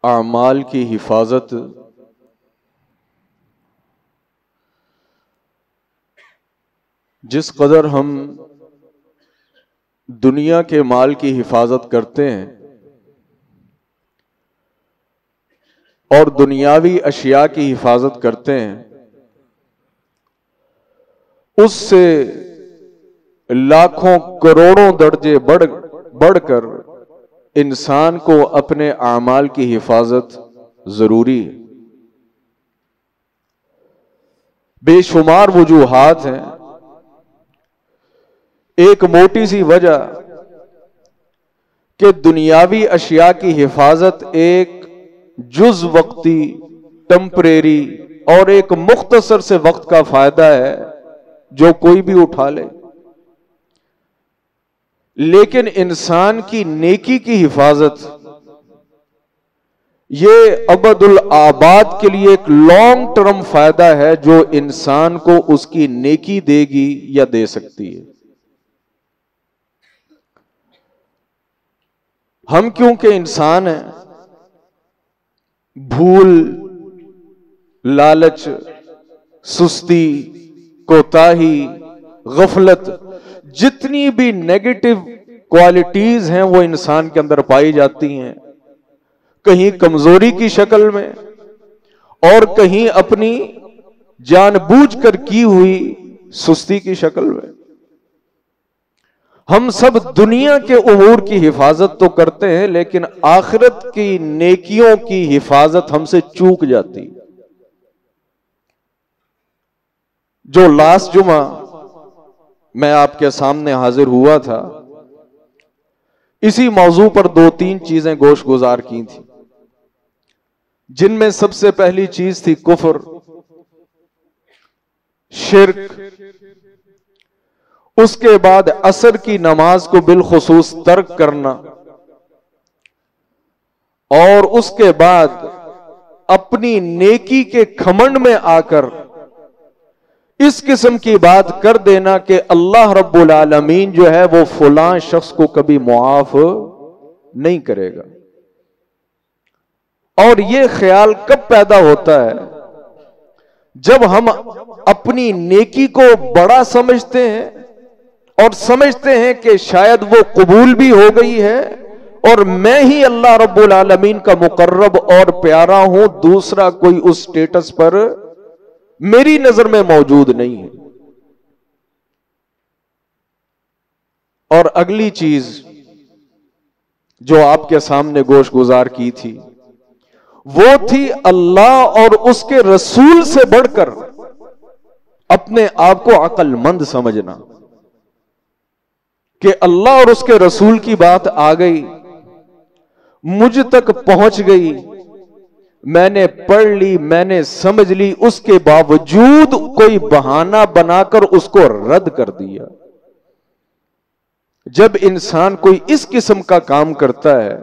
اعمال کی حفاظت جس قدر ہم دنیا کے مال کی حفاظت کرتے ہیں اور دنیاوی اشیاء کی حفاظت کرتے ہیں، اس سے لاکھوں کروڑوں درجے بڑھ کر انسان کو اپنے اعمال کی حفاظت ضروری ہے۔ بے شمار وجوہات ہیں۔ ایک موٹی سی وجہ کہ دنیاوی اشیاء کی حفاظت ایک جز وقتی، ٹمپریری اور ایک مختصر سے وقت کا فائدہ ہے جو کوئی بھی اٹھا لے، لیکن انسان کی نیکی کی حفاظت یہ ابد الآباد کے لیے ایک لانگ ٹرم فائدہ ہے جو انسان کو اس کی نیکی دے گی یا دے سکتی ہے۔ ہم کیونکہ انسان ہیں، بھول، لالچ، سستی، کوتاہی، غفلت، جتنی بھی نیگیٹو کوالٹیز ہیں وہ انسان کے اندر پائی جاتی ہیں، کہیں کمزوری کی شکل میں اور کہیں اپنی جان بوجھ کر کی ہوئی سستی کی شکل میں۔ ہم سب دنیا کے امور کی حفاظت تو کرتے ہیں لیکن آخرت کی نیکیوں کی حفاظت ہم سے چوک جاتی۔ جو لاسٹ جمعہ میں آپ کے سامنے حاضر ہوا تھا، اسی موضوع پر 2-3 چیزیں گوش گزار کی تھی، جن میں سب سے پہلی چیز تھی کفر، شرک، اس کے بعد عصر کی نماز کو بالخصوص ترک کرنا، اور اس کے بعد اپنی نیکی کے گھمنڈ میں آ کر اس قسم کی بات کر دینا کہ اللہ رب العالمین جو ہے وہ فلاں شخص کو کبھی معاف نہیں کرے گا۔ اور یہ خیال کب پیدا ہوتا ہے؟ جب ہم اپنی نیکی کو بڑا سمجھتے ہیں اور سمجھتے ہیں کہ شاید وہ قبول بھی ہو گئی ہے اور میں ہی اللہ رب العالمین کا مقرب اور پیارا ہوں، دوسرا کوئی اس سٹیٹس پر میری نظر میں موجود نہیں ہے۔ اور اگلی چیز جو آپ کے سامنے گوش گزار کی تھی وہ تھی اللہ اور اس کے رسول سے بڑھ کر اپنے آپ کو عقل مند سمجھنا، کہ اللہ اور اس کے رسول کی بات آ گئی، مجھ تک پہنچ گئی، میں نے پڑھ لی، میں نے سمجھ لی، اس کے باوجود کوئی بہانہ بنا کر اس کو رد کر دیا۔ جب انسان کوئی اس قسم کا کام کرتا ہے،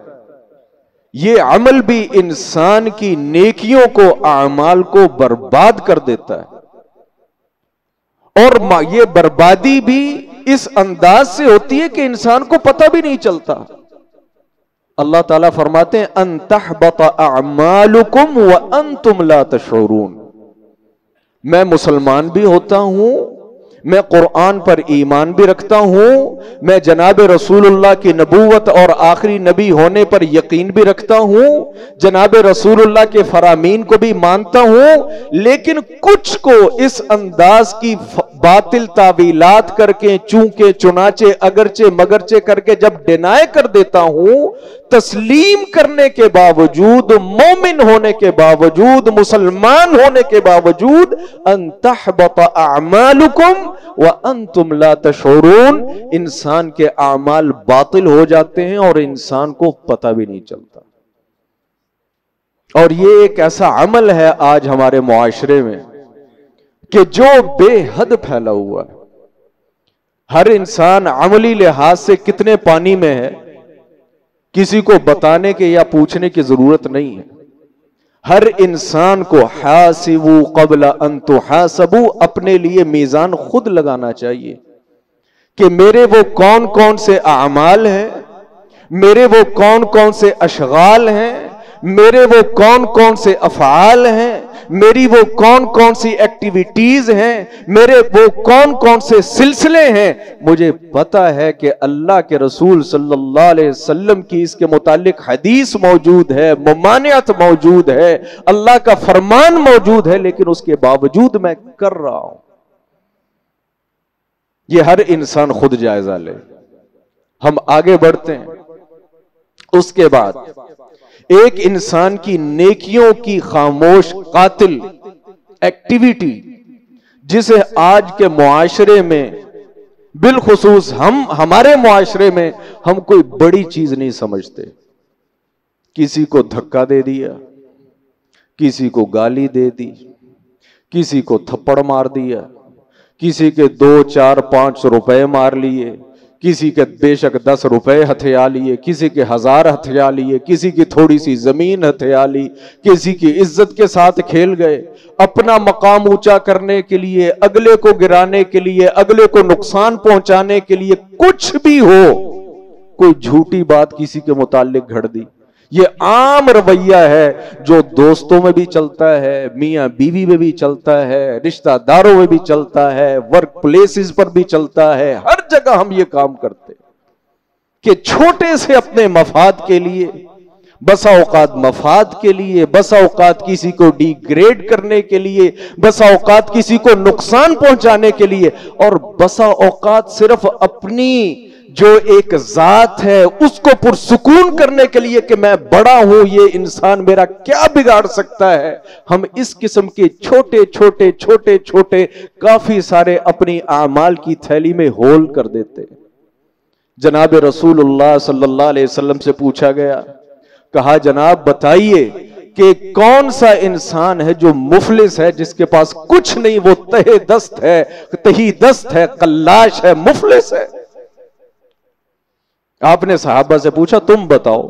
یہ عمل بھی انسان کی نیکیوں کو، اعمال کو برباد کر دیتا ہے، اور یہ بربادی بھی اس انداز سے ہوتی ہے کہ انسان کو پتہ بھی نہیں چلتا۔ اللہ تعالیٰ فرماتے ہیں ان تحبط اعمالکم وانتم لا تشعرون۔ میں مسلمان بھی ہوتا ہوں، میں قرآن پر ایمان بھی رکھتا ہوں، میں جناب رسول اللہ کی نبوت اور آخری نبی ہونے پر یقین بھی رکھتا ہوں، جناب رسول اللہ کے فرامین کو بھی مانتا ہوں، لیکن کچھ کو اس انداز کی باطل تعویلات کر کے، چونکہ چنانچہ اگرچہ مگرچہ کر کے جب ڈینائی کر دیتا ہوں، تسلیم کرنے کے باوجود، مومن ہونے کے باوجود، مسلمان ہونے کے باوجود، ان تحبط اعمالکم وانتم لا تشعرون، انسان کے اعمال باطل ہو جاتے ہیں اور انسان کو پتہ بھی نہیں چلتا۔ اور یہ ایک ایسا عمل ہے آج ہمارے معاشرے میں کہ جو بے حد پھیلا ہوا ہے۔ ہر انسان عملی لحاظ سے کتنے پانی میں ہے کسی کو بتانے کے یا پوچھنے کی ضرورت نہیں ہے۔ ہر انسان کو حاسبوا قبل ان تحاسبوا، اپنے لیے میزان خود لگانا چاہیے کہ میرے وہ کون کون سے اعمال ہیں، میرے وہ کون کون سے اشغال ہیں، میرے وہ کون کون سے افعال ہیں، میری وہ کون کون سی ایکٹیویٹیز ہیں، میرے وہ کون کون سے سلسلے ہیں، مجھے پتا ہے کہ اللہ کے رسول صلی اللہ علیہ وسلم کی اس کے متعلق حدیث موجود ہے، ممانعت موجود ہے، اللہ کا فرمان موجود ہے، لیکن اس کے باوجود میں کر رہا ہوں۔ یہ ہر انسان خود جائزہ لے۔ ہم آگے بڑھتے ہیں۔ اس کے بعد ایک انسان کی نیکیوں کی خاموش قاتل ایکٹیویٹی جسے آج کے معاشرے میں بالخصوص ہمارے معاشرے میں ہم کوئی بڑی چیز نہیں سمجھتے۔ کسی کو دھکا دے دیا، کسی کو گالی دے دی، کسی کو تھپڑ مار دیا، کسی کے 2 4 5 روپے مار لیے، کسی کے بے شک 10 روپے ہتھیا لیے، کسی کے 1000 ہتھیا لیے، کسی کی تھوڑی سی زمین ہتھیا لی، کسی کی عزت کے ساتھ کھیل گئے، اپنا مقام اونچا کرنے کے لیے، اگلے کو گرانے کے لیے، اگلے کو نقصان پہنچانے کے لیے، کچھ بھی ہو، کوئی جھوٹی بات کسی کے متعلق گھڑ دی۔ یہ عام رویہ ہے جو دوستوں میں بھی چلتا ہے، میاں بیوی میں بھی چلتا ہے، رشتہ داروں میں بھی چلتا ہے، ورک پلیسز پر بھی چلتا ہے، ہر جگہ ہم یہ کام کرتے کہ چھوٹے سے اپنے مفاد کے لیے، بسا اوقات مفاد کے لیے، بسا اوقات کسی کو ڈی گریڈ کرنے کے لیے، بسا اوقات کسی کو نقصان پہنچانے کے لیے، اور بسا اوقات صرف اپنی جو ایک ذات ہے اس کو پرسکون کرنے کے لیے کہ میں بڑا ہوں، یہ انسان میرا کیا بگاڑ سکتا ہے۔ ہم اس قسم کے چھوٹے چھوٹے چھوٹے چھوٹے کافی سارے اپنی اعمال کی تھیلی میں ہول کر دیتے ہیں۔ جناب رسول اللہ صلی اللہ علیہ وسلم سے پوچھا گیا، کہا جناب بتائیے کہ کون سا انسان ہے جو مفلس ہے، جس کے پاس کچھ نہیں، وہ تہی دست ہے، قلاش ہے، مفلس ہے۔ آپ نے صحابہ سے پوچھا تم بتاؤ،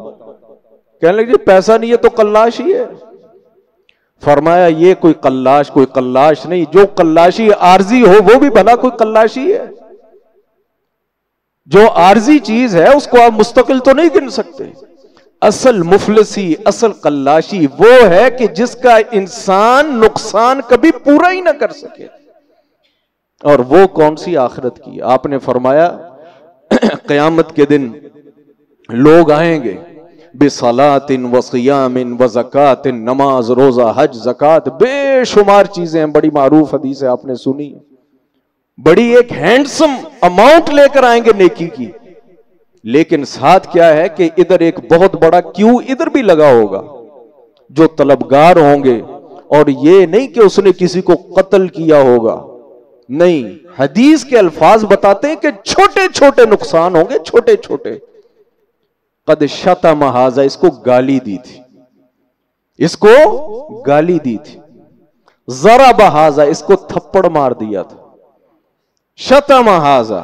کہنے لگے پیسہ نہیں ہے تو قلاش ہی ہے۔ فرمایا یہ کوئی قلاش نہیں، جو قلاشی عارضی ہو وہ بھی بھلا کوئی قلاشی ہے۔ جو عارضی چیز ہے اس کو آپ مستقل تو نہیں گن سکتے۔ اصل مفلسی، اصل قلاشی وہ ہے کہ جس کا انسان نقصان کبھی پورا ہی نہ کر سکے، اور وہ کون سی آخرت کی؟ آپ نے فرمایا قیامت کے دن لوگ آئیں گے بصلاۃ وصیام وزکات، نماز، روزہ، حج، زکات، بے شمار چیزیں ہیں، بڑی معروف حدیث ہے، آپ نے سنی، بڑی ایک ہینڈسم اماؤنٹ لے کر آئیں گے نیکی کی، لیکن ساتھ کیا ہے کہ ادھر ایک بہت بڑا کیوں ادھر بھی لگا ہوگا، جو طلبگار ہوں گے، اور یہ نہیں کہ اس نے کسی کو قتل کیا ہوگا، نہیں، حدیث کے الفاظ بتاتے ہیں کہ چھوٹے چھوٹے نقصان ہوں گے، چھوٹے چھوٹے۔ قد شتم ھذا، اس کو گالی دی تھی، اس کو گالی دی تھی، ضرب ھذا، اس کو تھپڑ مار دیا تھا، شتم ھذا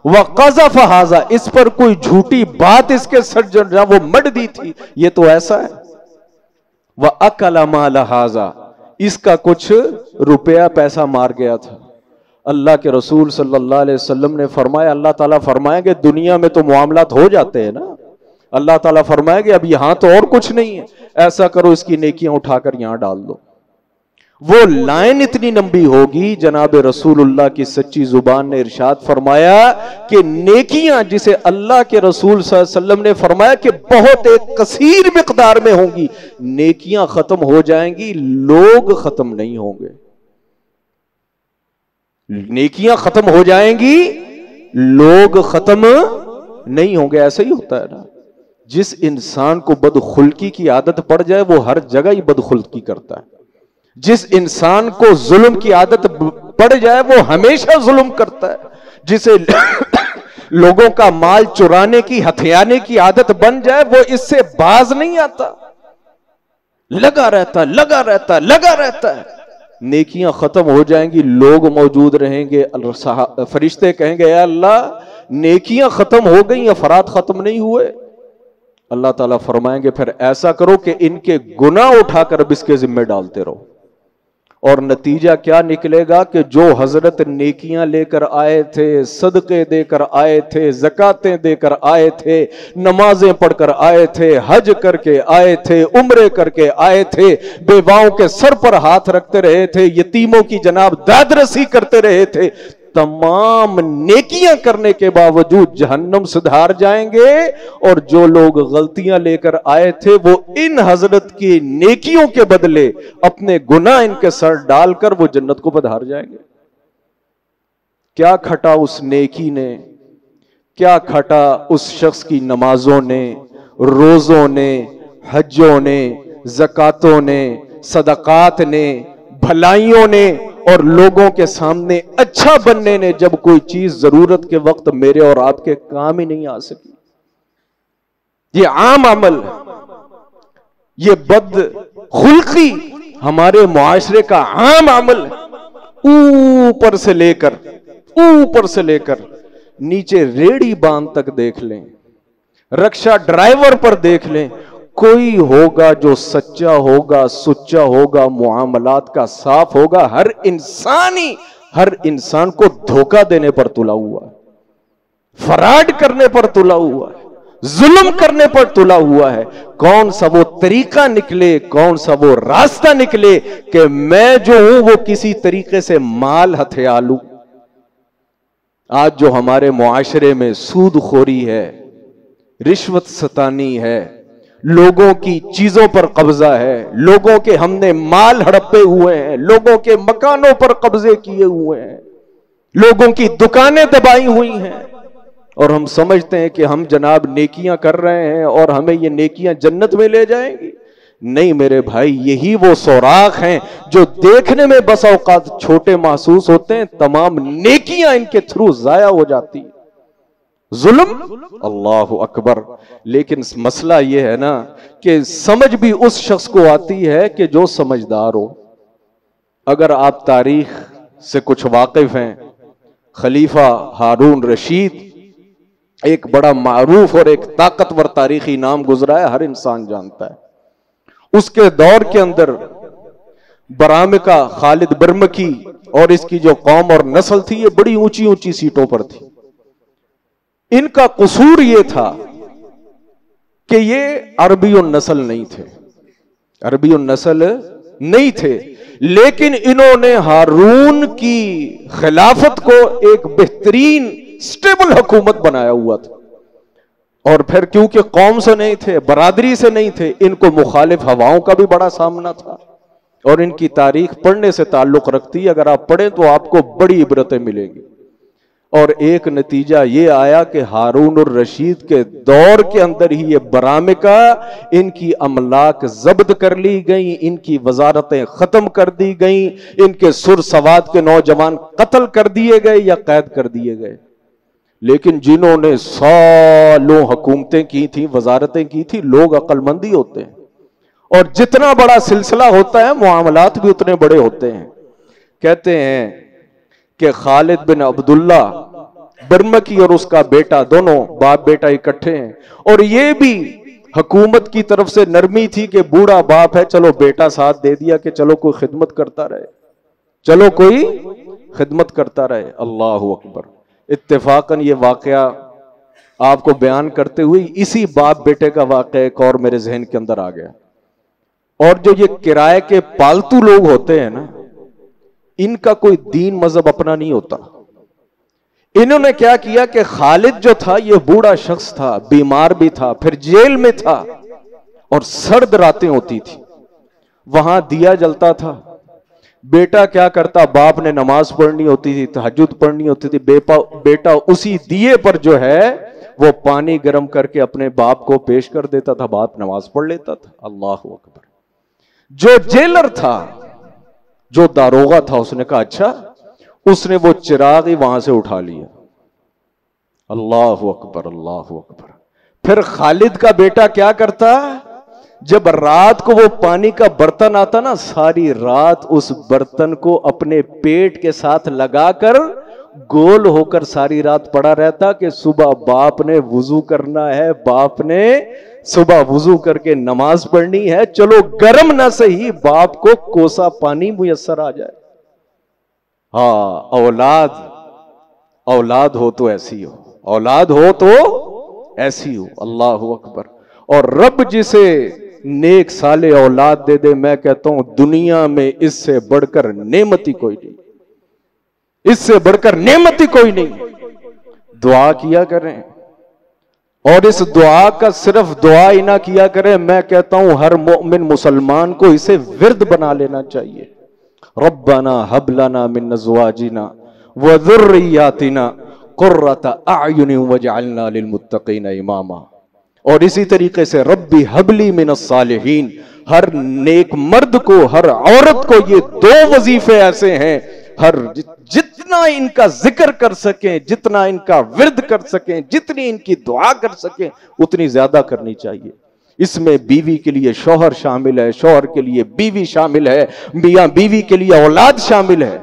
وقذف ھذا، اس پر کوئی جھوٹی بات اس کے سر وہ مڈ دی تھی، یہ تو ایسا ہے، وَأَكَلَ مَالَ ھذا، اس کا کچھ روپیہ پیسہ مار گیا تھا۔ اللہ کے رسول صلی اللہ علیہ وسلم نے فرمایا، اللہ تعالیٰ فرمائے کہ دنیا میں تو معاملات ہو جاتے ہیں نا، اللہ تعالیٰ فرمائے کہ اب یہاں تو اور کچھ نہیں ہے، ایسا کرو اس کی نیکیاں اٹھا کر یہاں ڈال دو۔ وہ لائن اتنی لمبی ہوگی، جناب رسول اللہ کی سچی زبان نے ارشاد فرمایا کہ نیکیاں جسے اللہ کے رسول صلی اللہ علیہ وسلم نے فرمایا کہ بہت ایک کثیر مقدار میں ہوں گی، نیکیاں ختم ہو جائیں گی، لوگ ختم نہیں ہوں گے۔ نیکیاں ختم ہو جائیں گی، لوگ ختم نہیں ہوں گے۔ ایسا ہی ہوتا ہے نا، جس انسان کو بدخلقی کی عادت پڑ جائے وہ ہر جگہ ہی بدخلقی کرتا ہے، جس انسان کو ظلم کی عادت پڑ جائے وہ ہمیشہ ظلم کرتا ہے، جسے لوگوں کا مال چرانے کی، ہتھیانے کی عادت بن جائے وہ اس سے باز نہیں آتا، لگا رہتا ہے۔ نیکیاں ختم ہو جائیں گی، لوگ موجود رہیں گے، فرشتے کہیں گے اے اللہ نیکیاں ختم ہو گئیں، افراد ختم نہیں ہوئے۔ اللہ تعالیٰ فرمائیں گے پھر ایسا کرو کہ ان کے گناہ اٹھا کر اب اس کے ذمہ ڈالتے رہو، اور نتیجہ کیا نکلے گا کہ جو حضرت نیکیاں لے کر آئے تھے، صدقے دے کر آئے تھے، زکاتیں دے کر آئے تھے، نمازیں پڑھ کر آئے تھے، حج کر کے آئے تھے، عمرے کر کے آئے تھے، بیواؤں کے سر پر ہاتھ رکھتے رہے تھے، یتیموں کی جناب داد رسی کرتے رہے تھے، تمام نیکیاں کرنے کے باوجود جہنم سے دھار جائیں گے، اور جو لوگ غلطیاں لے کر آئے تھے وہ ان حضرت کی نیکیوں کے بدلے اپنے گناہ ان کے سر ڈال کر وہ جنت کو پدھار جائیں گے۔ کیا کھٹا اس نیکی نے، کیا کھٹا اس شخص کی نمازوں نے، روزوں نے، حجوں نے، زکاتوں نے، صدقات نے، بھلائیوں نے، اور لوگوں کے سامنے اچھا بننے نے، جب کوئی چیز ضرورت کے وقت میرے اور آپ کے کام ہی نہیں آ سکی۔ یہ عام عمل، یہ بد خلقی ہمارے معاشرے کا عام عمل، اوپر سے لے کر نیچے ریڑی باندھ تک دیکھ لیں، رکشا ڈرائیور پر دیکھ لیں، کوئی ہوگا جو سچا ہوگا، سچا ہوگا، معاملات کا صاف ہوگا۔ ہر انسان کو دھوکہ دینے پر تلا ہوا ہے، فراڈ کرنے پر تلا ہوا ہے، ظلم کرنے پر تلا ہوا ہے۔ کون سا وہ طریقہ نکلے، کون سا وہ راستہ نکلے کہ میں جو ہوں وہ کسی طریقے سے مال ہتھیا لوں۔ آج جو ہمارے معاشرے میں سود خوری ہے، رشوت ستانی ہے، لوگوں کی چیزوں پر قبضہ ہے، لوگوں کے ہم نے مال ہڑپے ہوئے ہیں، لوگوں کے مکانوں پر قبضے کیے ہوئے ہیں، لوگوں کی دکانیں دبائی ہوئی ہیں، اور ہم سمجھتے ہیں کہ ہم جناب نیکیاں کر رہے ہیں اور ہمیں یہ نیکیاں جنت میں لے جائیں گی۔ نہیں میرے بھائی، یہی وہ سوراخ ہیں جو دیکھنے میں بس اوقات چھوٹے محسوس ہوتے ہیں، تمام نیکیاں ان کے تھرو ضائع ہو جاتی ہیں۔ ظلم، اللہ اکبر۔ لیکن مسئلہ یہ ہے نا کہ سمجھ بھی اس شخص کو آتی ہے کہ جو سمجھدار ہو۔ اگر آپ تاریخ سے کچھ واقف ہیں، خلیفہ ہارون رشید ایک بڑا معروف اور ایک طاقتور تاریخی نام گزرا ہے، ہر انسان جانتا ہے۔ اس کے دور کے اندر برامکہ خالد برمکی اور اس کی جو قوم اور نسل تھی، یہ بڑی اونچی اونچی سیٹوں پر تھی۔ ان کا قصور یہ تھا کہ یہ عربی النسل نہیں تھے، لیکن انہوں نے ہارون کی خلافت کو ایک بہترین سٹیبل حکومت بنایا ہوا تھا، اور پھر کیونکہ قوم سے نہیں تھے، برادری سے نہیں تھے، ان کو مخالف ہواؤں کا بھی بڑا سامنا تھا، اور ان کی تاریخ پڑھنے سے تعلق رکھتی ہے۔ اگر آپ پڑھیں تو آپ کو بڑی عبرتیں ملیں گی۔ اور ایک نتیجہ یہ آیا کہ ہارون الرشید کے دور کے اندر ہی یہ برامکہ، ان کی املاک ضبط کر لی گئیں، ان کی وزارتیں ختم کر دی گئیں، ان کے سر سواد کے نوجوان قتل کر دیے گئے یا قید کر دیے گئے۔ لیکن جنہوں نے سالوں حکومتیں کی تھیں، وزارتیں کی تھیں، لوگ عقل مندی ہوتے ہیں، اور جتنا بڑا سلسلہ ہوتا ہے معاملات بھی اتنے بڑے ہوتے ہیں۔ کہتے ہیں کہ خالد بن عبداللہ برمکی اور اس کا بیٹا، دونوں باپ بیٹا اکٹھے ہیں، اور یہ بھی حکومت کی طرف سے نرمی تھی کہ بوڑھا باپ ہے، چلو بیٹا ساتھ دے دیا کہ چلو کوئی خدمت کرتا رہے، اللہ اکبر۔ اتفاقاً یہ واقعہ آپ کو بیان کرتے ہوئے اسی باپ بیٹے کا واقعہ ایک اور میرے ذہن کے اندر آ گیا۔ اور جو یہ کرائے کے پالتو لوگ ہوتے ہیں نا، ان کا کوئی دین مذہب اپنا نہیں ہوتا۔ انہوں نے کیا کیا کہ خالد جو تھا، یہ بوڑھا شخص تھا، بیمار بھی تھا، پھر جیل میں تھا، اور سرد راتیں ہوتی تھی، وہاں دیا جلتا تھا۔ بیٹا کیا کرتا، باپ نے نماز پڑھنی ہوتی تھی، تہجد پڑھنی ہوتی تھی، بیٹا اسی دیے پر جو ہے وہ پانی گرم کر کے اپنے باپ کو پیش کر دیتا تھا، باپ نماز پڑھ لیتا تھا۔ اللہ اکبر۔ جو جیلر تھا، جو داروغہ تھا، اس نے کہا اچھا، اس نے وہ چراغ ہی وہاں سے اٹھا لیا۔ اللہ اکبر، اللہ اکبر۔ پھر خالد کا بیٹا کیا کرتا، جب رات کو وہ پانی کا برتن آتا نا، ساری رات اس برتن کو اپنے پیٹ کے ساتھ لگا کر گول ہو کر ساری رات پڑا رہتا کہ صبح باپ نے وضو کرنا ہے، باپ نے صبح وضو کر کے نماز پڑھنی ہے، چلو گرم نہ صحیح باپ کو کوسا پانی میسر آ جائے۔ ہاں اولاد ہو تو ایسی ہو، اولاد ہو تو ایسی ہو۔ اللہ اکبر۔ اور رب جسے نیک صالح اولاد دے دے، میں کہتا ہوں دنیا میں اس سے بڑھ کر نعمت ہی کوئی نہیں، اس سے بڑھ کر نعمت ہی کوئی نہیں۔ دعا کیا کریں، اور اس دعا کا صرف دعا ہی نہ کیا کریں، میں کہتا ہوں ہر مومن مسلمان کو اسے ورد بنا لینا چاہیے۔ ربنا ہب لنا من ازواجنا وذریاتنا قرۃ اعین واجعلنا للمتقین اماما۔ اور اسی طریقے سے ربی حبلی من الصالحین، ہر نیک مرد کو، ہر عورت کو یہ دو وظیفے ایسے ہیں، ہر جتنا ان کا ذکر کر سکیں، جتنا ان کا ورد کر سکیں، جتنی ان کی دعا کر سکیں اتنی زیادہ کرنی چاہیے۔ اس میں بیوی کے لیے شوہر شامل ہے، شوہر کے لیے بیوی شامل ہے، میاں بیوی کے لیے اولاد شامل ہے۔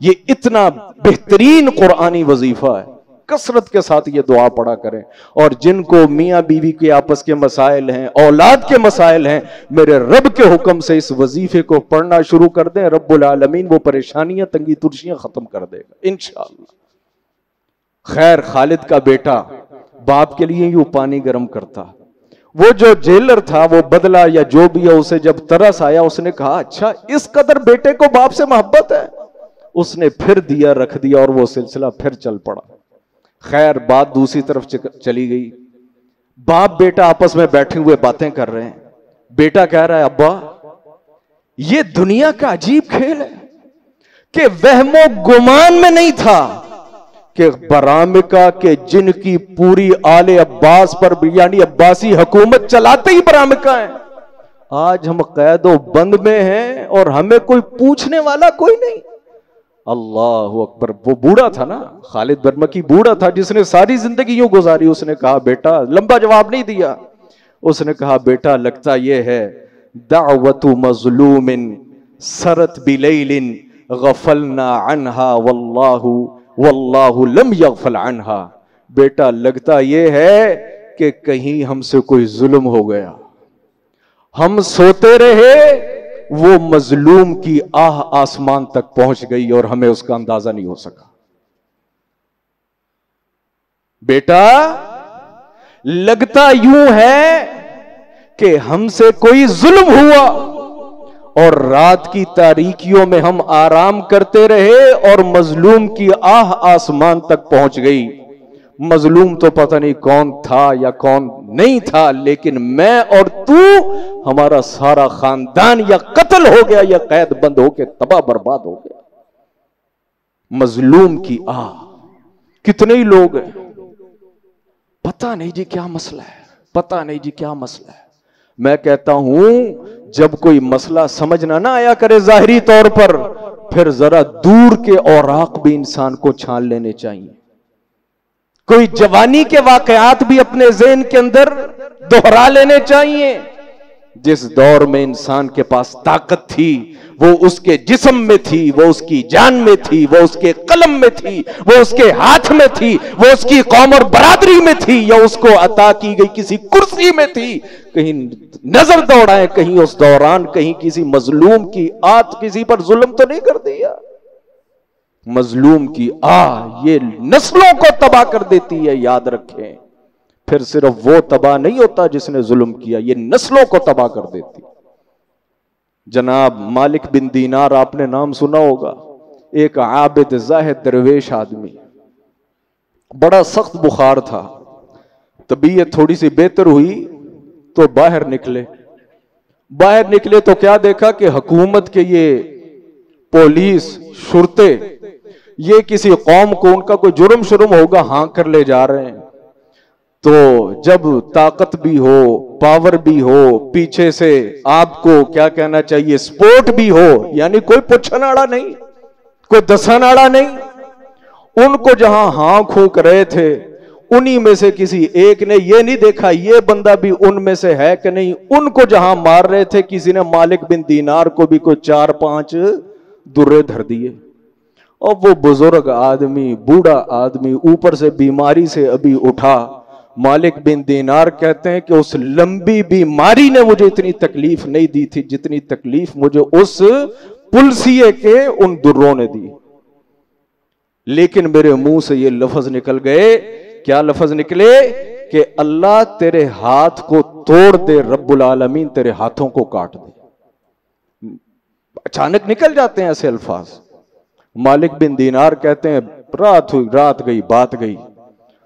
یہ اتنا بہترین قرآنی وظیفہ ہے، کثرت کے ساتھ یہ دعا پڑھا کریں۔ اور جن کو میاں بیوی کے آپس کے مسائل ہیں، اولاد کے مسائل ہیں، میرے رب کے حکم سے اس وظیفے کو پڑھنا شروع کر دیں، رب العالمین وہ پریشانیاں، تنگی ترشیاں ختم کر دے گا انشاءاللہ۔ خیر، خالد کا بیٹا باپ کے لیے یوں پانی گرم کرتا، وہ جو جیلر تھا وہ بدلہ یا جو بھی ہے، اسے جب ترس آیا اس نے کہا اچھا اس قدر بیٹے کو باپ سے محبت ہے، اس نے پھر دیا، رکھ دیا، اور وہ سلسلہ پھر چل پڑا۔ خیر، بات دوسری طرف چلی گئی، باپ بیٹا آپس میں بیٹھے ہوئے باتیں کر رہے ہیں، بیٹا کہہ رہا ہے ابا یہ دنیا کا عجیب کھیل ہے کہ وہم و گمان میں نہیں تھا کہ برامکہ کے جن کی پوری آل عباس پر یعنی عباسی حکومت چلاتے ہی برامکہ ہیں، آج ہم قید و بند میں ہیں اور ہمیں کوئی پوچھنے والا کوئی نہیں۔ اللہ اکبر۔ وہ بوڑھا تھا نا، خالد برمکی بوڑھا تھا جس نے ساری زندگی یوں گزاری۔ اس نے کہا بیٹا، لمبا جواب نہیں دیا، اس نے کہا بیٹا لگتا یہ ہے دعوت مظلوم سرت بلیل غفلنا عنہا واللہ لم یغفل عنہا۔ بیٹا لگتا یہ ہے کہ کہیں ہم سے کوئی ظلم ہو گیا، ہم سوتے رہے، وہ مظلوم کی آہ آسمان تک پہنچ گئی اور ہمیں اس کا اندازہ نہیں ہو سکا۔ بیٹا لگتا یوں ہے کہ ہم سے کوئی ظلم ہوا اور رات کی تاریکیوں میں ہم آرام کرتے رہے اور مظلوم کی آہ آسمان تک پہنچ گئی۔ مظلوم تو پتہ نہیں کون تھا یا کون نہیں تھا، لیکن میں اور تو، ہمارا سارا خاندان یا قتل ہو گیا یا قید بند ہو کے تباہ برباد ہو گیا۔ مظلوم کی آہ، کتنے ہی لوگ ہیں، پتہ نہیں جی کیا مسئلہ ہے، پتہ نہیں جی کیا مسئلہ ہے۔ میں کہتا ہوں جب کوئی مسئلہ سمجھنا نہ آیا کرے ظاہری طور پر، پھر ذرا دور کے اوراق بھی انسان کو چھان لینے چاہیے، کوئی جوانی کے واقعات بھی اپنے ذہن کے اندر دہرا لینے چاہیے۔ جس دور میں انسان کے پاس طاقت تھی وہ اس کے جسم میں تھی، وہ اس کی جان میں تھی، وہ اس کے قلم میں تھی، وہ اس کے ہاتھ میں تھی، وہ اس کی قوم اور برادری میں تھی، یا اس کو عطا کی گئی کسی کرسی میں تھی۔ کہیں نظر دوڑائیں، کہیں اس دوران کہیں کسی مظلوم کی آت کسی پر ظلم تو نہیں کر دیا۔ مظلوم کی یہ نسلوں کو تباہ کر دیتی ہے، یاد رکھیں۔ پھر صرف وہ تباہ نہیں ہوتا جس نے ظلم کیا، یہ نسلوں کو تباہ کر دیتی۔ جناب مالک بن دینار، آپ نے نام سنا ہوگا، ایک عابد زاہد درویش آدمی، بڑا سخت بخار تھا، طبیعت تھوڑی سی بہتر ہوئی تو باہر نکلے تو کیا دیکھا کہ حکومت کے یہ پولیس شرطے یہ کسی قوم کو ان کا کوئی جرم شرم ہوگا ہاں کر لے جا رہے ہیں۔ تو جب طاقت بھی ہو، پاور بھی ہو، پیچھے سے آپ کو کیا کہنا چاہیے سپورٹ بھی ہو، یعنی کوئی پوچھن آڑا نہیں، کوئی دسن آڑا نہیں، ان کو جہاں ہاں کھونک رہے تھے انہی میں سے کسی ایک نے یہ نہیں دیکھا یہ بندہ بھی ان میں سے ہے کہ نہیں، ان کو جہاں مار رہے تھے کسی نے مالک بن دینار کو بھی کوئی 4-5 درے دھر دیے۔ اور وہ بزرگ آدمی، بوڑھا آدمی اوپر سے بیماری سے ابھی اٹھا. مالک بن دینار کہتے ہیں کہ اس لمبی بیماری نے مجھے اتنی تکلیف نہیں دی تھی جتنی تکلیف مجھے اس پلسیے کے ان دروں نے دی. لیکن میرے منہ سے یہ لفظ نکل گئے. کیا لفظ نکلے؟ کہ اللہ تیرے ہاتھ کو توڑ دے، رب العالمین تیرے ہاتھوں کو کاٹ دے. اچانک نکل جاتے ہیں ایسے الفاظ. مالک بن دینار کہتے ہیں رات ہوئی، رات گئی، بات گئی.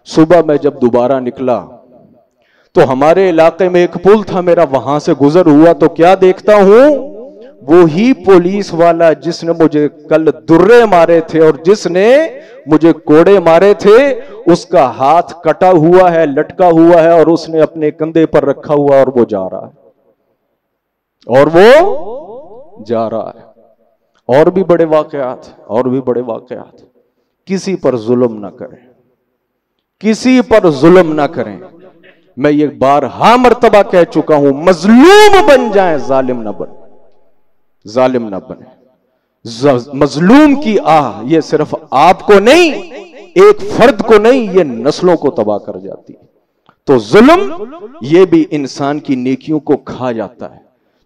صبح میں جب دوبارہ نکلا تو ہمارے علاقے میں ایک پل تھا میرا، وہاں سے گزر ہوا تو کیا دیکھتا ہوں؟ وہی پولیس والا جس نے مجھے کل درے مارے تھے اور جس نے مجھے کوڑے مارے تھے، اس کا ہاتھ کٹا ہوا ہے، لٹکا ہوا ہے، اور اس نے اپنے کندھے پر رکھا ہوا اور وہ جا رہا ہے، اور وہ جا رہا ہے. اور بھی بڑے واقعات، اور بھی بڑے واقعات. کسی پر ظلم نہ کریں، کسی پر ظلم نہ کریں. میں یہ بارہا مرتبہ کہہ چکا ہوں، مظلوم بن جائیں، ظالم نہ بن، ظالم نہ بنے. مظلوم کی آہ یہ صرف آپ کو نہیں، ایک فرد کو نہیں، یہ نسلوں کو تباہ کر جاتی ہے. تو ظلم یہ بھی انسان کی نیکیوں کو کھا جاتا ہے.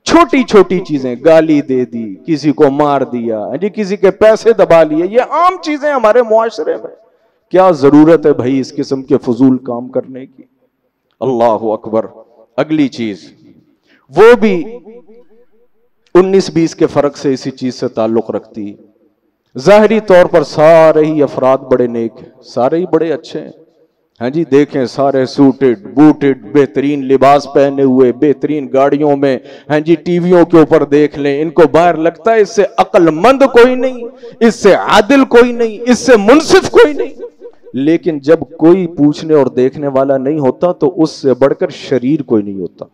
چھوٹی چھوٹی چیزیں، گالی دے دی، کسی کو مار دیا جی، کسی کے پیسے دبا لیے، یہ عام چیزیں ہمارے معاشرے میں. کیا ضرورت ہے بھائی اس قسم کے فضول کام کرنے کی؟ اللہ اکبر. اگلی چیز وہ بھی 19-20 کے فرق سے اسی چیز سے تعلق رکھتی. ظاہری طور پر سارے ہی افراد بڑے نیک ہیں، سارے ہی بڑے اچھے ہیں. ہاں جی، دیکھیں سارے سوٹڈ بوٹڈ، بہترین لباس پہنے ہوئے، بہترین گاڑیوں میں. ہاں جی، ٹی ویوں کے اوپر دیکھ لیں، ان کو باہر لگتا ہے اس سے عقل مند کوئی نہیں، اس سے عادل کوئی نہیں، اس سے منصف کوئی نہیں. لیکن جب کوئی پوچھنے اور دیکھنے والا نہیں ہوتا تو اس سے بڑھ کر شریر کوئی نہیں ہوتا.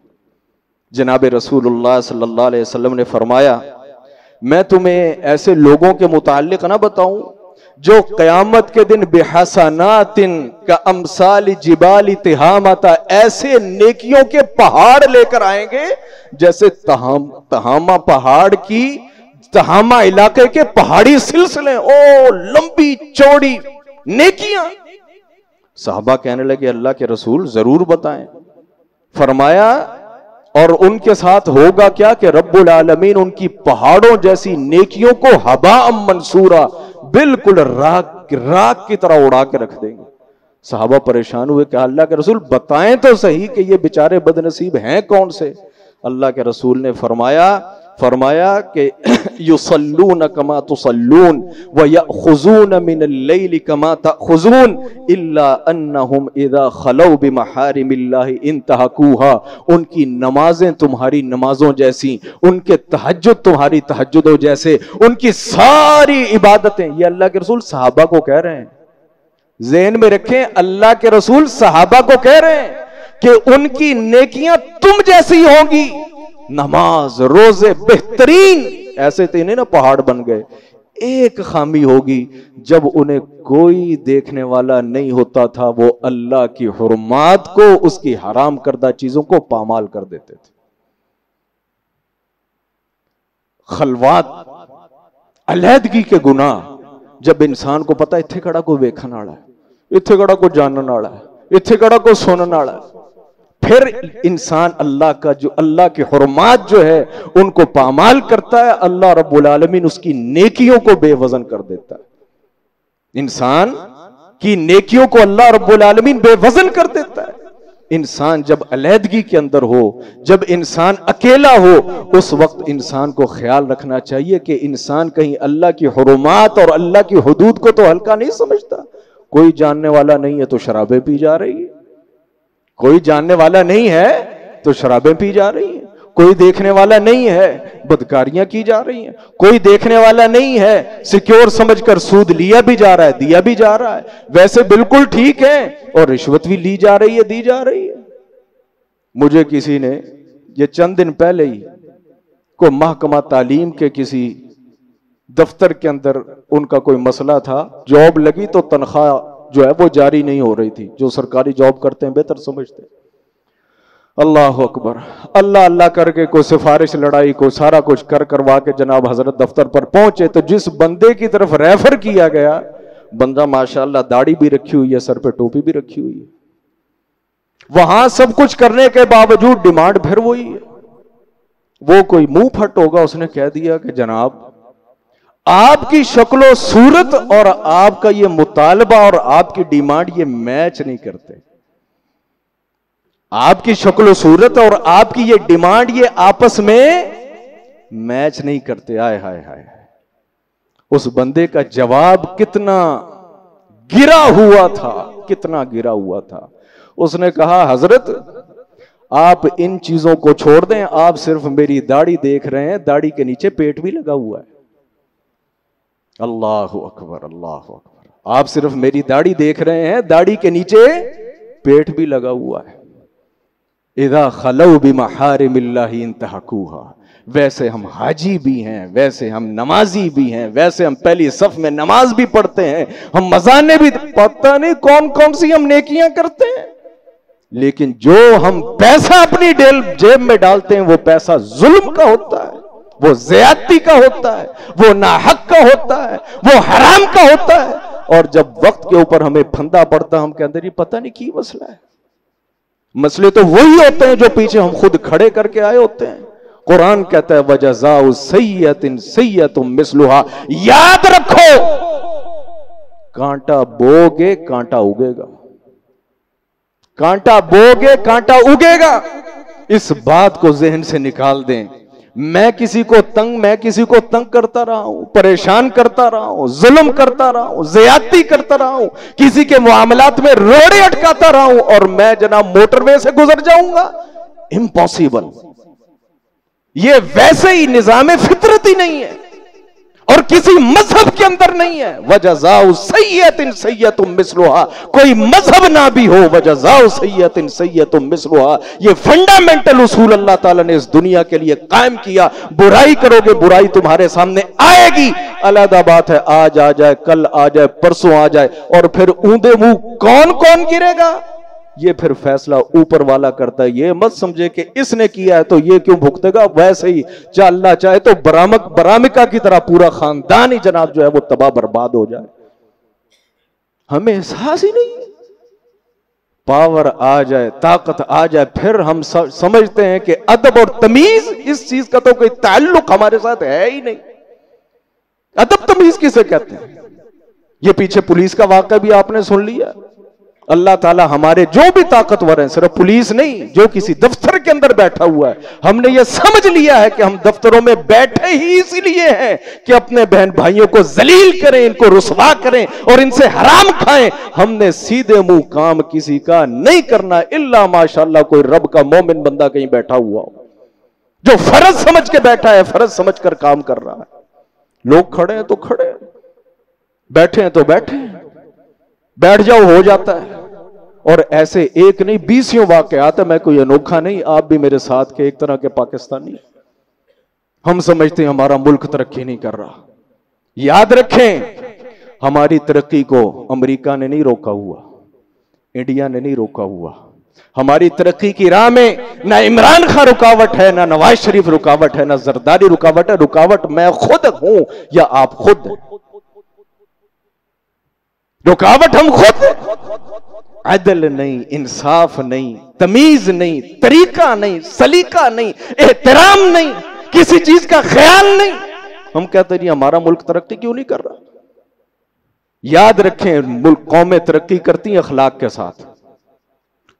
جناب رسول اللہ صلی اللہ علیہ وسلم نے فرمایا، میں تمہیں ایسے لوگوں کے متعلق نہ بتاؤں جو قیامت کے دن بحسنات کامثال جبال تہامہ، ایسے نیکیوں کے پہاڑ لے کر آئیں گے جیسے تہامہ پہاڑ کی، تہامہ علاقے کے پہاڑی سلسلے، او لمبی چوڑی نیکیاں. صحابہ کہنے لگے اللہ کے رسول ضرور بتائیں. فرمایا اور ان کے ساتھ ہوگا کیا کہ رب العالمین ان کی پہاڑوں جیسی نیکیوں کو ہباء منصورا، بالکل راک کی طرح اڑا کے رکھ دیں گے. صحابہ پریشان ہوئے کہ اللہ کے رسول بتائیں تو صحیح کہ یہ بیچارے بد نصیب ہیں کون سے. اللہ کے رسول نے فرمایا کہ یصلون کما تصلون ویأخذون من اللیل کما تأخذون الا انہم اذا خلو بمحارم اللہ انتہکوها. ان کی نمازیں تمہاری نمازوں جیسی، ان کے تہجد تمہاری تہجدوں جیسے، ان کی ساری عبادتیں. یہ اللہ کے رسول صحابہ کو کہہ رہے ہیں. ذہن میں رکھیں، اللہ کے رسول صحابہ کو کہہ رہے ہیں کہ ان کی نیکیاں تم جیسی ہوں گی. نماز روزے بہترین، ایسے تو انہیں نا پہاڑ بن گئے. ایک خامی ہوگی، جب انہیں کوئی دیکھنے والا نہیں ہوتا تھا وہ اللہ کی حرمات کو، اس کی حرام کردہ چیزوں کو پامال کر دیتے تھے. خلوات، علیحدگی کے گناہ، جب انسان کو پتا اتھے کڑا کو ویکھن والا ہے، اتھے کڑا کو جانن والا ہے، اتھے کڑا کو سنن والا ہے، پھر انسان اللہ کی حرمات جو ہے ان کو پامال کرتا ہے. اللہ رب العالمین اس کی نیکیوں کو بے وزن کر دیتا ہے. انسان کی نیکیوں کو اللہ رب العالمین بے وزن کر دیتا ہے. انسان جب علیحدگی کے اندر ہو، جب انسان اکیلا ہو، اس وقت انسان کو خیال رکھنا چاہیے کہ انسان کہیں اللہ کی حرمات اور اللہ کی حدود کو تو ہلکا نہیں سمجھتا. کوئی جاننے والا نہیں ہے تو شرابیں پی جا رہی ہے، کوئی جاننے والا نہیں ہے تو شرابیں پی جا رہی ہیں، کوئی دیکھنے والا نہیں ہے بدکاریاں کی جا رہی ہیں، کوئی دیکھنے والا نہیں ہے سیکیور سمجھ کر سود لیا بھی جا رہا ہے، دیا بھی جا رہا ہے، ویسے بالکل ٹھیک ہے، اور رشوت بھی لی جا رہی ہے، دی جا رہی ہے. مجھے کسی نے یہ چند دن پہلے ہی کو محکمہ تعلیم کے کسی دفتر کے اندر ان کا کوئی مسئلہ تھا، جاب لگی تو تنخواہ جو ہے وہ جاری نہیں ہو رہی تھی. جو سرکاری جاب کرتے ہیں بہتر سمجھتے ہیں. اللہ اکبر. اللہ اللہ کر کے کوئی سفارش لڑائی کو سارا کچھ کروا کے جناب حضرت دفتر پر پہنچے تو جس بندے کی طرف ریفر کیا گیا بندہ ماشاءاللہ داڑھی بھی رکھی ہوئی ہے, سر پہ ٹوپی بھی رکھی ہوئی ہے, وہاں سب کچھ کرنے کے باوجود ڈیمانڈ پھر وہی ہے. وہ کوئی منہ پھٹ ہوگا, اس نے کہہ دیا کہ جناب آپ کی شکل و صورت اور آپ کا یہ مطالبہ اور آپ کی ڈیمانڈ یہ میچ نہیں کرتے. آپ کی شکل و صورت اور آپ کی یہ ڈیمانڈ یہ آپس میں میچ نہیں کرتے. آئے ہائے ہائے, اس بندے کا جواب کتنا گرا ہوا تھا, کتنا گرا ہوا تھا. اس نے کہا حضرت آپ ان چیزوں کو چھوڑ دیں, آپ صرف میری داڑھی دیکھ رہے ہیں, داڑھی کے نیچے پیٹ بھی لگا ہوا ہے. اللہ اکبر اللہ اکبر. آپ صرف میری داڑھی دیکھ رہے ہیں, داڑھی کے نیچے پیٹ بھی لگا ہوا ہے. اذا خلو بمحارم اللہ انتہکوہا. ویسے ہم حاجی بھی ہیں, ویسے ہم نمازی بھی ہیں, ویسے ہم پہلی صف میں نماز بھی پڑھتے ہیں, ہم مزانے بھی, پتہ نہیں کون کون سی ہم نیکیاں کرتے ہیں, لیکن جو ہم پیسہ اپنی جیب میں ڈالتے ہیں وہ پیسہ ظلم کا ہوتا ہے, وہ زیادتی کا ہوتا ہے, وہ ناحق کا ہوتا ہے, وہ حرام کا ہوتا ہے. اور جب وقت کے اوپر ہمیں پھندا پڑتا ہم کہتے ہیں پتہ نہیں کی مسئلہ ہے. مسئلے تو وہی ہوتے ہیں جو پیچھے ہم خود کھڑے کر کے آئے ہوتے ہیں. قرآن کہتا ہے وَجَزَاءُ سَیِّئَةٍ سَیِّئَةٌ مِثْلُهَا. یاد رکھو کانٹا بوگے کانٹا اگے گا, کانٹا بوگے کانٹا اگے گا. اس بات کو ذہن سے نکال دیں. میں کسی کو تنگ کرتا رہا ہوں, پریشان کرتا رہا ہوں, ظلم کرتا رہا ہوں, زیادتی کرتا رہا ہوں, کسی کے معاملات میں روڑے اٹکاتا رہا ہوں, اور میں جناب موٹر وے سے گزر جاؤں گا, امپاسبل. یہ ویسے ہی نظام فطرت ہی نہیں ہے اور کسی مذہب کے اندر نہیں ہے. وَجَزَاءُ سَیِّئَةٍ سَیِّئَةٌ مِثْلُهَا. کوئی مذہب نہ بھی ہو, وَجَزَاءُ سَیِّئَةٍ سَیِّئَةٌ مِثْلُهَا. یہ فنڈامنٹل اصول اللہ تعالیٰ نے اس دنیا کے لیے قائم کیا. برائی کرو گے برائی تمہارے سامنے آئے گی. علیحدہ بات ہے آج آ جائے, کل آ جائے, پرسوں آ جائے, اور پھر اوندے منہ کون کون گرے گا یہ پھر فیصلہ اوپر والا کرتا ہے. یہ مت سمجھے کہ اس نے کیا ہے تو یہ کیوں بھگتے گا. ویسے ہی چاہے اللہ چاہے تو برامکا کی طرح پورا خاندان ہی جناب جو ہے وہ تباہ برباد ہو جائے. ہمیں احساس ہی نہیں, پاور آ جائے, طاقت آ جائے, پھر ہم سمجھتے ہیں کہ ادب اور تمیز اس چیز کا تو کوئی تعلق ہمارے ساتھ ہے ہی نہیں. ادب تمیز کسے کہتے ہیں؟ یہ پیچھے پولیس کا واقعہ بھی آپ نے سن لیا. اللہ تعالیٰ ہمارے جو بھی طاقتور ہیں, صرف پولیس نہیں, جو کسی دفتر کے اندر بیٹھا ہوا ہے, ہم نے یہ سمجھ لیا ہے کہ ہم دفتروں میں بیٹھے ہی اسی لیے ہیں کہ اپنے بہن بھائیوں کو ذلیل کریں, ان کو رسوا کریں اور ان سے حرام کھائیں. ہم نے سیدھے منہ کام کسی کا نہیں کرنا الا ماشاءاللہ کوئی رب کا مومن بندہ کہیں بیٹھا ہوا ہو جو فرض سمجھ کے بیٹھا ہے, فرض سمجھ کر کام کر رہا ہے. لوگ کھڑے ہیں تو کھڑے, بیٹھے ہیں تو بیٹھے, بیٹھ جاؤ ہو جاتا ہے. اور ایسے ایک نہیں 20 واقعات ہیں. میں کوئی انوکھا نہیں, آپ بھی میرے ساتھ کے ایک طرح کے پاکستانی. ہم سمجھتے ہیں ہمارا ملک ترقی نہیں کر رہا. یاد رکھیں ہماری ترقی کو امریکہ نے نہیں روکا ہوا, انڈیا نے نہیں روکا ہوا. ہماری ترقی کی راہ میں نہ عمران خان رکاوٹ ہے, نہ نواز شریف رکاوٹ ہے, نہ زرداری رکاوٹ ہے. رکاوٹ میں خود ہوں یا آپ خود, رکاوٹ ہم خود. عدل نہیں, انصاف نہیں, تمیز نہیں, طریقہ نہیں, سلیقہ نہیں, احترام نہیں, کسی چیز کا خیال نہیں. ہم کہتے ہیں ہمارا ملک ترقی کیوں نہیں کر رہا. یاد رکھیں قومیں ترقی کرتی ہیں اخلاق کے ساتھ,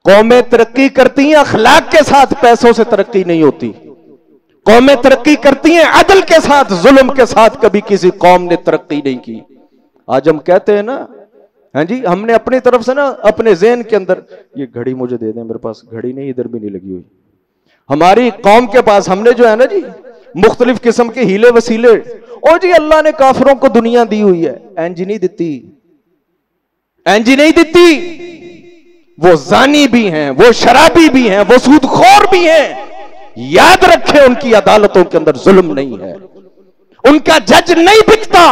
قومیں ترقی کرتی ہیں اخلاق کے ساتھ, پیسوں سے ترقی نہیں ہوتی. قومیں ترقی کرتی ہیں عدل کے ساتھ, ظلم کے ساتھ کبھی کسی قوم نے ترقی نہیں کی. آج ہم کہتے ہیں نا ہاں جی, ہم نے اپنی طرف سے نا اپنے ذہن کے اندر, یہ گھڑی مجھے دے دیں, میرے پاس گھڑی نہیں, ادھر بھی نہیں لگی ہوئی. ہماری قوم کے پاس ہم نے جو ہے نا جی مختلف قسم کے ہیلے وسیلے, اور جی اللہ نے کافروں کو دنیا دی ہوئی ہے, اینج نہیں دیتی, اینج نہیں دیتی. وہ زانی بھی ہیں, وہ شرابی بھی ہیں, وہ سود خور بھی ہیں. یاد رکھیں ان کی عدالتوں کے اندر ظلم نہیں ہے, ان کا جج نہیں بکتا,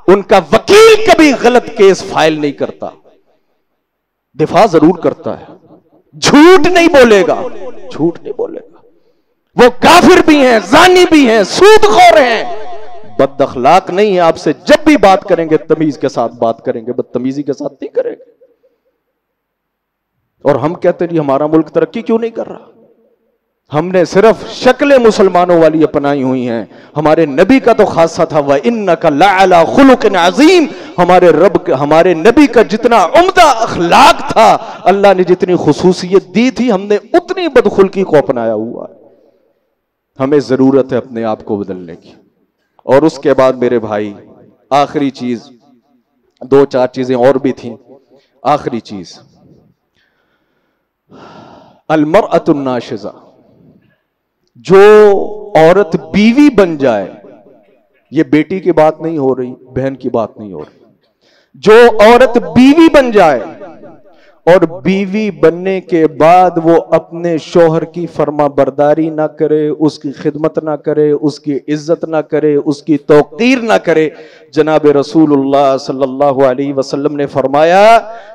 ان کا وکیل کبھی غلط کیس فائل نہیں کرتا, دفاع ضرور کرتا ہے جھوٹ نہیں بولے گا، جھوٹ نہیں بولے گا. وہ کافر بھی ہیں، زانی بھی ہیں، سود خور ہیں، بد اخلاق نہیں ہے. آپ سے جب بھی بات کریں گے تمیز کے ساتھ بات کریں گے، بدتمیزی کے ساتھ نہیں کریں گے. اور ہم کہتے ہیں ہمارا ملک ترقی کیوں نہیں کر رہا؟ ہم نے صرف شکلیں مسلمانوں والی اپنائی ہوئی ہیں. ہمارے نبی کا تو خاصہ تھا وَإِنَّكَ لَعَلَىٰ خُلُقٍ عَظِيمٍ. ہمارے نبی کا جتنا عمدہ اخلاق تھا، اللہ نے جتنی خصوصیت دی تھی، ہم نے اتنی بدخلقی کو اپنایا ہوا ہے. ہمیں ضرورت ہے اپنے آپ کو بدلنے کی. اور اس کے بعد میرے بھائی آخری چیز، 2-4 چیزیں اور بھی تھیں. آخری چیز المرأة الناشزہ، جو عورت بیوی بن جائے. یہ بیٹی کی بات نہیں ہو رہی، بہن کی بات نہیں ہو رہی. جو عورت بیوی بن جائے اور بیوی بننے کے بعد وہ اپنے شوہر کی فرما برداری نہ کرے، اس کی خدمت نہ کرے، اس کی عزت نہ کرے، اس کی توقیر نہ کرے، جناب رسول اللہ صلی اللہ علیہ وسلم نے فرمایا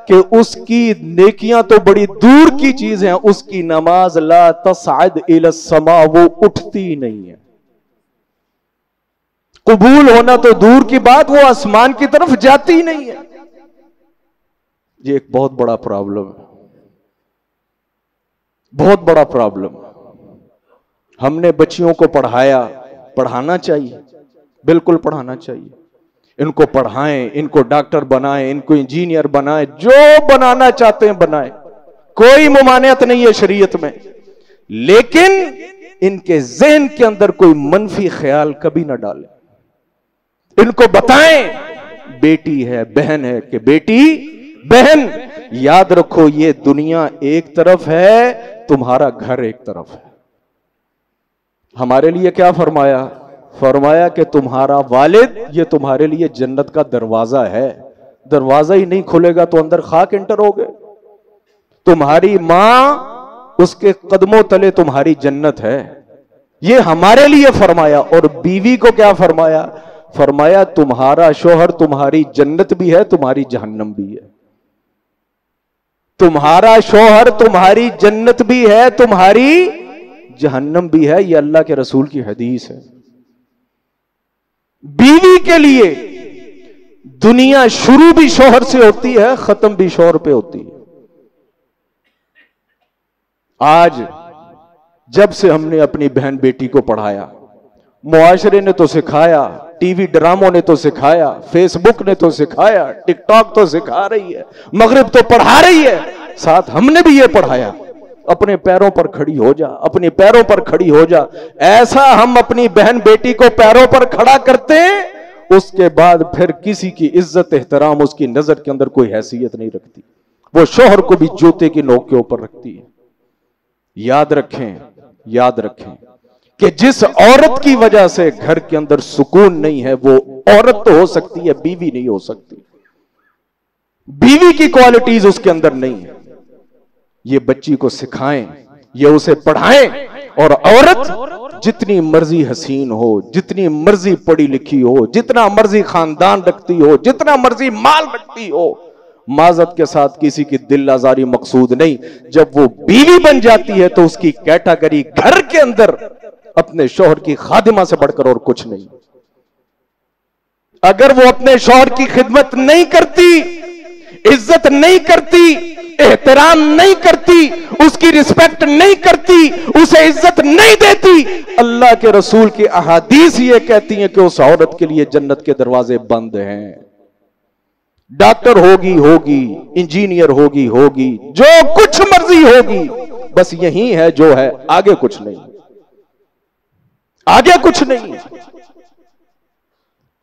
کہ اس کی نیکیاں تو بڑی دور کی چیز ہیں، اس کی نماز لا تصعد الی السماء، وہ اٹھتی نہیں ہے. قبول ہونا تو دور کی بات، وہ آسمان کی طرف جاتی نہیں ہے. یہ ایک بہت بڑا پرابلم ہے، بہت بڑا پرابلم. ہم نے بچیوں کو پڑھایا، پڑھانا چاہیے، بالکل پڑھانا چاہیے. ان کو پڑھائیں، ان کو ڈاکٹر بنائیں، ان کو انجینئر بنائیں، جو بنانا چاہتے ہیں بنائیں، کوئی ممانعت نہیں ہے شریعت میں. لیکن ان کے ذہن کے اندر کوئی منفی خیال کبھی نہ ڈالیں. ان کو بتائیں بیٹی ہے، بہن ہے، کہ بیٹی بہن یاد رکھو یہ دنیا ایک طرف ہے، تمہارا گھر ایک طرف ہے. ہمارے لیے کیا فرمایا؟ فرمایا کہ تمہارا والد یہ تمہارے لیے جنت کا دروازہ ہے. دروازہ ہی نہیں کھلے گا تو اندر خاک انٹر ہوگے. تمہاری ماں، اس کے قدموں تلے تمہاری جنت ہے. یہ ہمارے لیے فرمایا. اور بیوی کو کیا فرمایا؟ فرمایا تمہارا شوہر تمہاری جنت بھی ہے، تمہاری جہنم بھی ہے. تمہارا شوہر تمہاری جنت بھی ہے، تمہاری جہنم بھی ہے. یہ اللہ کے رسول کی حدیث ہے. بیوی کے لیے دنیا شروع بھی شوہر سے ہوتی ہے، ختم بھی شوہر پہ ہوتی ہے. آج جب سے ہم نے اپنی بہن بیٹی کو پڑھایا، معاشرے نے تو سکھایا، ٹی وی ڈراموں نے تو سکھایا، فیس بک نے تو سکھایا، ٹک ٹاک تو سکھا رہی ہے، مغرب تو پڑھا رہی ہے، ساتھ ہم نے بھی یہ پڑھایا اپنے پیروں پر کھڑی ہو جا، اپنے پیروں پر کھڑی ہو جا. ایسا ہم اپنی بہن بیٹی کو پیروں پر کھڑا کرتے ہیں، اس کے بعد پھر کسی کی عزت احترام اس کی نظر کے اندر کوئی حیثیت نہیں رکھتی. وہ شوہر کو بھی جوتے کی نوک کے اوپر رکھتی ہے. یاد رکھیں، یاد رکھیں کہ جس عورت کی وجہ سے گھر کے اندر سکون نہیں ہے، وہ عورت تو ہو سکتی ہے، بیوی نہیں ہو سکتی. بیوی کی کوالٹیز اس کے اندر نہیں ہے. یہ بچی کو سکھائیں، یہ اسے پڑھائیں. اور عورت جتنی مرضی حسین ہو، جتنی مرضی پڑھی لکھی ہو، جتنا مرضی خاندان رکھتی ہو، جتنا مرضی مال رکھتی ہو، معذرت کے ساتھ کسی کی دل آزاری مقصود نہیں. جب وہ بیوی بن جاتی ہے تو اس کی کیٹاگری گھر کے اندر اپنے شوہر کی خادمہ سے بڑھ کر اور کچھ نہیں. اگر وہ اپنے شوہر کی خدمت نہیں کرتی، عزت نہیں کرتی، احترام نہیں کرتی، اس کی رسپیکٹ نہیں کرتی، اسے عزت نہیں دیتی، اللہ کے رسول کی احادیث یہ کہتی ہیں کہ اس عورت کے لیے جنت کے دروازے بند ہیں. ڈاکٹر ہوگی، انجینئر ہوگی، جو کچھ مرضی ہوگی، بس یہی ہے جو ہے، آگے کچھ نہیں، آگے کچھ نہیں.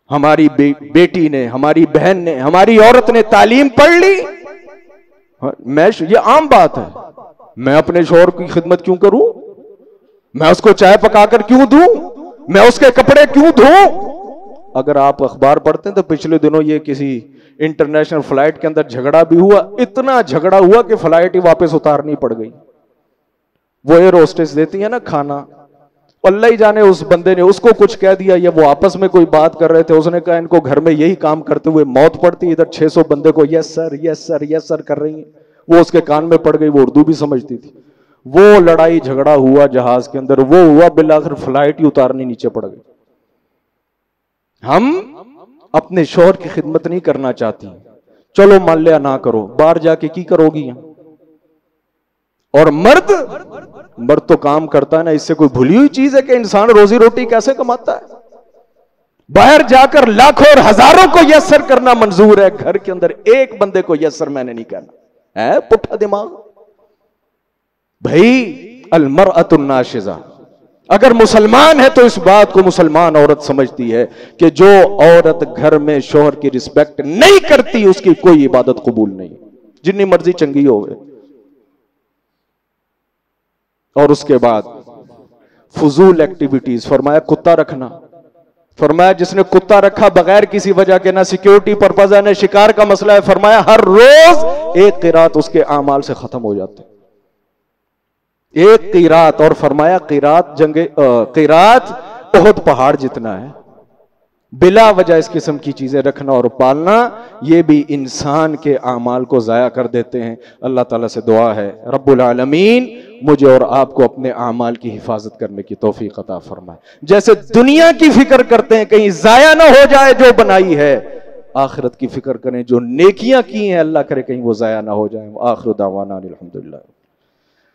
ہماری بیٹی نے، ہماری بہن نے، ہماری عورت نے تعلیم پڑھ لی، یہ عام بات ہے. میں اپنے شوہر کی خدمت کیوں کروں؟ میں اس کو چائے پکا کر کیوں دوں؟ میں اس کے کپڑے کیوں دھوں؟ اگر آپ اخبار پڑھتے ہیں تو پچھلے دنوں یہ کسی انٹرنیشنل فلائٹ کے اندر جھگڑا بھی ہوا. اتنا جھگڑا ہوا کہ فلائٹ ہی واپس اتارنی پڑ گئی. وہ ایئر ہوسٹس دیتی ہے نا کھانا، اللہ ہی جانے اس بندے نے اس کو کچھ کہہ دیا، یا وہ آپس میں کوئی بات کر رہے تھے، اس نے کہا ان کو گھر میں یہی کام کرتے ہوئے موت پڑتی، ادھر 600 بندے کو یس سر یس سر یس سر کر رہی ہیں. وہ اس کے کان میں پڑ گئی، وہ اردو بھی سمجھتی تھی. وہ لڑائی جھگڑا ہوا جہاز کے اندر، وہ ہوا بالآخر فلائٹ ہی اتارنی نیچے پڑ گئی. ہم اپنے شوہر کی خدمت نہیں کرنا چاہتی، چلو مان لیا نہ کرو، باہر جا کے کی کرو گی؟ اور مرد تو کام کرتا ہے نا. اس سے کوئی بھولی ہوئی چیز ہے کہ انسان روزی روٹی کیسے کماتا ہے؟ باہر جا کر لاکھوں اور ہزاروں کو یسر کرنا منظور ہے، گھر کے اندر ایک بندے کو یسر میں نے نہیں کرنا ہے. پٹھا دماغ بھائی. المرأۃ الناشزہ اگر مسلمان ہے تو اس بات کو مسلمان عورت سمجھتی ہے کہ جو عورت گھر میں شوہر کی رسپیکٹ نہیں کرتی اس کی کوئی عبادت قبول نہیں، جتنی مرضی چنگی ہوئے. اور اس کے بعد فضول ایکٹیویٹیز، فرمایا کتا رکھنا. فرمایا جس نے کتا رکھا بغیر کسی وجہ کے، نہ سیکیورٹی پرپز ہے نہ شکار کا مسئلہ ہے، فرمایا ہر روز ایک قرات اس کے اعمال سے ختم ہو جاتے، ایک قرات. اور فرمایا قرات احد پہاڑ جتنا ہے. بلا وجہ اس قسم کی چیزیں رکھنا اور پالنا یہ بھی انسان کے اعمال کو ضائع کر دیتے ہیں. اللہ تعالیٰ سے دعا ہے رب العالمین مجھے اور آپ کو اپنے اعمال کی حفاظت کرنے کی توفیق عطا فرمائے. جیسے دنیا کی فکر کرتے ہیں کہیں ضائع نہ ہو جائے جو بنائی ہے، آخرت کی فکر کریں جو نیکیاں کی ہیں اللہ کرے کہیں وہ ضائع نہ ہو جائیں. آخر دعوانا الحمدللہ.